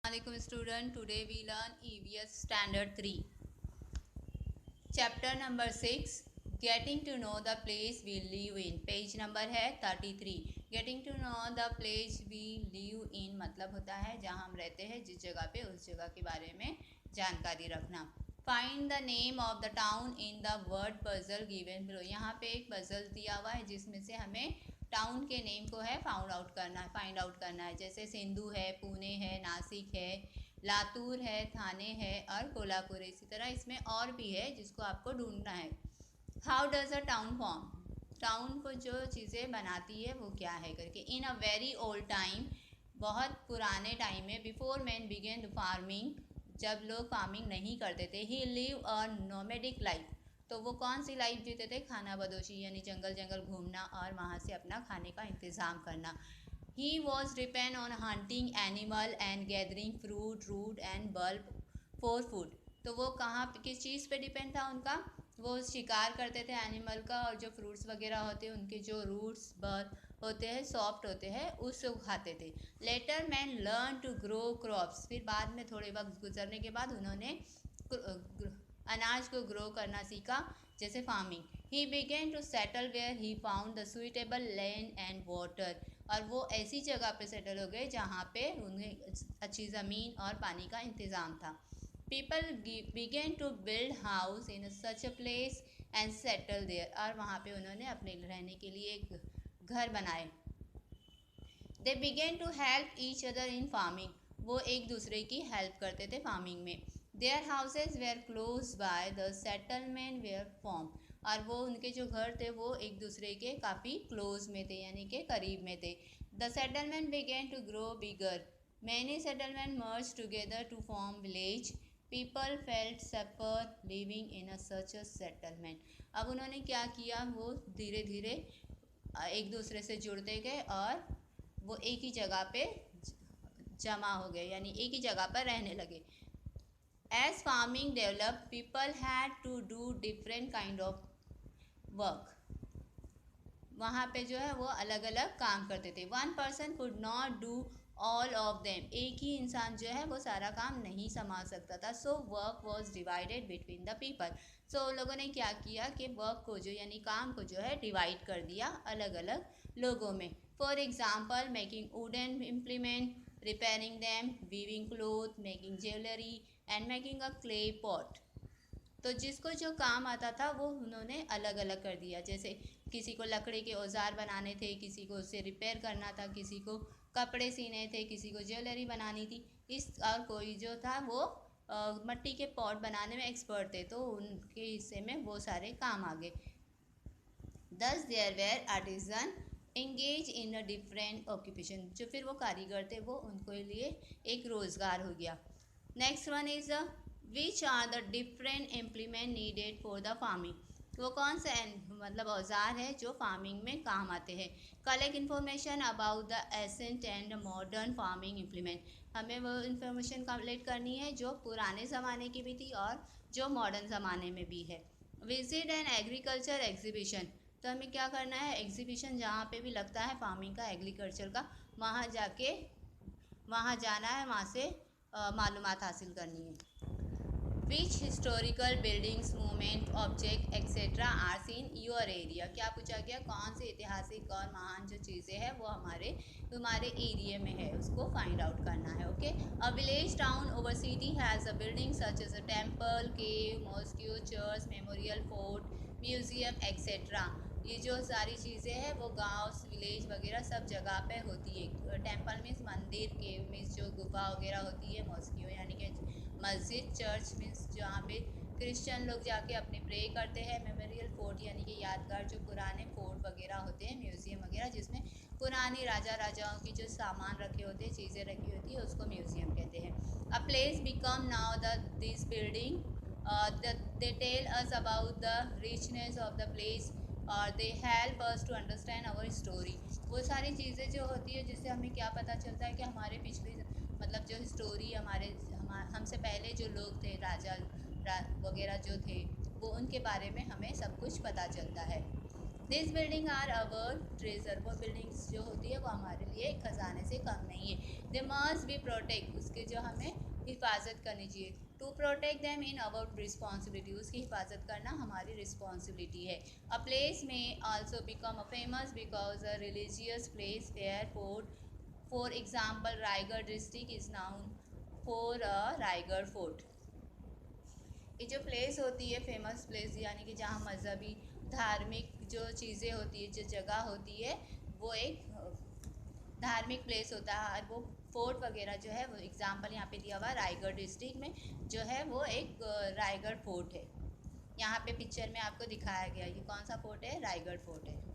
Assalamualaikum student, today we learn EVS standard 3 chapter number 6 getting to know the place we live in page number है 33। getting to know the place we live in मतलब होता है जहाँ हम रहते हैं, जिस जगह पे, उस जगह के बारे में जानकारी रखना। find the name of the town in the word puzzle given below। यहाँ पे एक पजल दिया हुआ है जिसमें से हमें टाउन के नेम को है फाइंड आउट करना है। जैसे सिंधु है, पुणे है, नासिक है, लातूर है, थाने है और कोल्हापुर है। इसी तरह इसमें और भी है जिसको आपको ढूंढना है। How does a town form, town को जो चीज़ें बनाती है वो क्या है करके। इन अ वेरी ओल्ड टाइम, बहुत पुराने टाइम में, बिफोर मैन बिगेन फार्मिंग, जब लोग फार्मिंग नहीं करते थे, he live a nomadic life, तो वो कौन सी लाइफ जीते थे? खाना बदोशी, यानी जंगल जंगल घूमना और वहाँ से अपना खाने का इंतज़ाम करना। He was depend on hunting animal and gathering fruit root and bulb for food, तो वो कहाँ किस चीज़ पे डिपेंड था उनका? वो शिकार करते थे एनिमल का, और जो फ्रूट्स वगैरह होते हैं उनके जो रूट्स बल्ब होते हैं, सॉफ्ट होते हैं, उसको खाते थे। Later man learn to grow crops, फिर बाद में थोड़े वक्त गुजरने के बाद उन्होंने अनाज को ग्रो करना सीखा, जैसे farming. He began to settle where he found the suitable land and water, और वो ऐसी जगह पे सेटल हो गए जहाँ पे उन्हें अच्छी ज़मीन और पानी का इंतज़ाम था। People began to build house in such a place and settle there, और वहाँ पे उन्होंने अपने रहने के लिए एक घर बनाए। They begin to help each other in farming, वो एक दूसरे की हेल्प करते थे फार्मिंग में। Their houses were close by the settlement where farm, और वो उनके जो घर थे वो एक दूसरे के काफ़ी क्लोज में थे, यानी कि करीब में थे। The settlement began to grow bigger, many settlement merge together to form village, people felt safer living in a such a settlement. अब उन्होंने क्या किया, वो धीरे धीरे एक दूसरे से जुड़ते गए और वो एक ही जगह पे जमा हो गए, यानी एक ही जगह पर रहने लगे। As farming develop, people had to do different kind of work, वहाँ पे जो है वो अलग अलग काम करते थे। One person could not do all of them, एक ही इंसान जो है वो सारा काम नहीं संभाल सकता था। So work was divided between the people, so लोगों ने क्या किया कि वर्क को जो, यानी काम को जो है डिवाइड कर दिया अलग अलग लोगों में। For example making wooden implement, repairing them, weaving cloth, making jewellery and making a clay pot, तो जिसको जो काम आता था वो उन्होंने अलग अलग कर दिया। जैसे किसी को लकड़ी के औजार बनाने थे, किसी को उसे रिपेयर करना था, किसी को कपड़े सीने थे, किसी को ज्वेलरी बनानी थी, और कोई जो था वो मट्टी के पॉट बनाने में एक्सपर्ट थे, तो उनके हिस्से में वो सारे काम आ गए। Thus there were artisan engage in a different occupation, जो फिर वो कारीगर थे वो उनके लिए एक रोज़गार हो गया। Next one is which are the different implement needed for the farming, वो कौन से मतलब औजार है जो फार्मिंग में काम आते हैं। Collect information about the ancient and modern farming implement, हमें वो इन्फॉर्मेशन कलेक्ट करनी है जो पुराने ज़माने की भी थी और जो मॉडर्न ज़माने में भी है। विजिट एंड एग्रीकल्चर एग्जीबिशन, तो हमें क्या करना है, एग्जीबिशन जहाँ पे भी लगता है फार्मिंग का, एग्रीकल्चर का, वहाँ जाके वहाँ जाना है, वहाँ से मालूमात हासिल करनी है। Which historical buildings monument object etcetera are seen your area, क्या पूछा गया, कौन सी ऐतिहासिक और महान जो चीज़ें हैं वो हमारे एरिया में है, उसको फाइंड आउट करना है। Okay, a village town over city has a building such as a temple, cave, mosque, church, memorial, fort, museum etcetera, ये जो सारी चीज़ें हैं वो गांव, विलेज वगैरह सब जगह पे होती है। टेम्पल मीन्स मंदिर, केव मीन्स जो गुफा वगैरह होती है, मॉस्क्यू यानी कि मस्जिद, चर्च मीन्स जहाँ पे क्रिश्चियन लोग जाके अपने प्रे करते हैं, मेमोरियल, फोर्ट यानी कि यादगार जो पुराने फोर्ट वगैरह होते हैं, म्यूज़ियम वगैरह जिसमें पुरानी राजाओं की जो सामान रखे होते हैं, चीज़ें रखी होती है, उसको म्यूज़ियम कहते हैं। A place become now the this building, they tell us about the richness of the place और they help us to understand our story, वो सारी चीज़ें जो होती है जिससे हमें क्या पता चलता है कि हमारे पिछले मतलब जो स्टोरी हमसे पहले जो लोग थे, वगैरह जो थे, वो उनके बारे में हमें सब कुछ पता चलता है। This building are our treasure, वो बिल्डिंग्स जो होती है वो हमारे लिए खजाने से कम नहीं है। दे मस्ट बी प्रोटेक्ट, उसके जो हमें हिफाजत करनी चाहिए। To protect them in our responsibility, उसकी हिफाजत करना हमारी रिस्पॉन्सिबिलिटी है। अ प्लेस में also become a famous because a religious place fair fort, for example Raigad district is known for a Raigad fort. ये जो प्लेस होती है फेमस प्लेस, यानी कि जहाँ मज़हबी धार्मिक जो चीज़ें होती है, जो जगह होती है, वो एक धार्मिक प्लेस होता है। वो फोर्ट वगैरह जो है, वो एग्जाम्पल यहाँ पे दिया हुआ रायगढ़ डिस्ट्रिक्ट में जो है वो एक रायगढ़ फोर्ट है। यहाँ पे पिक्चर में आपको दिखाया गया, ये कौन सा फोर्ट है? रायगढ़ फोर्ट है।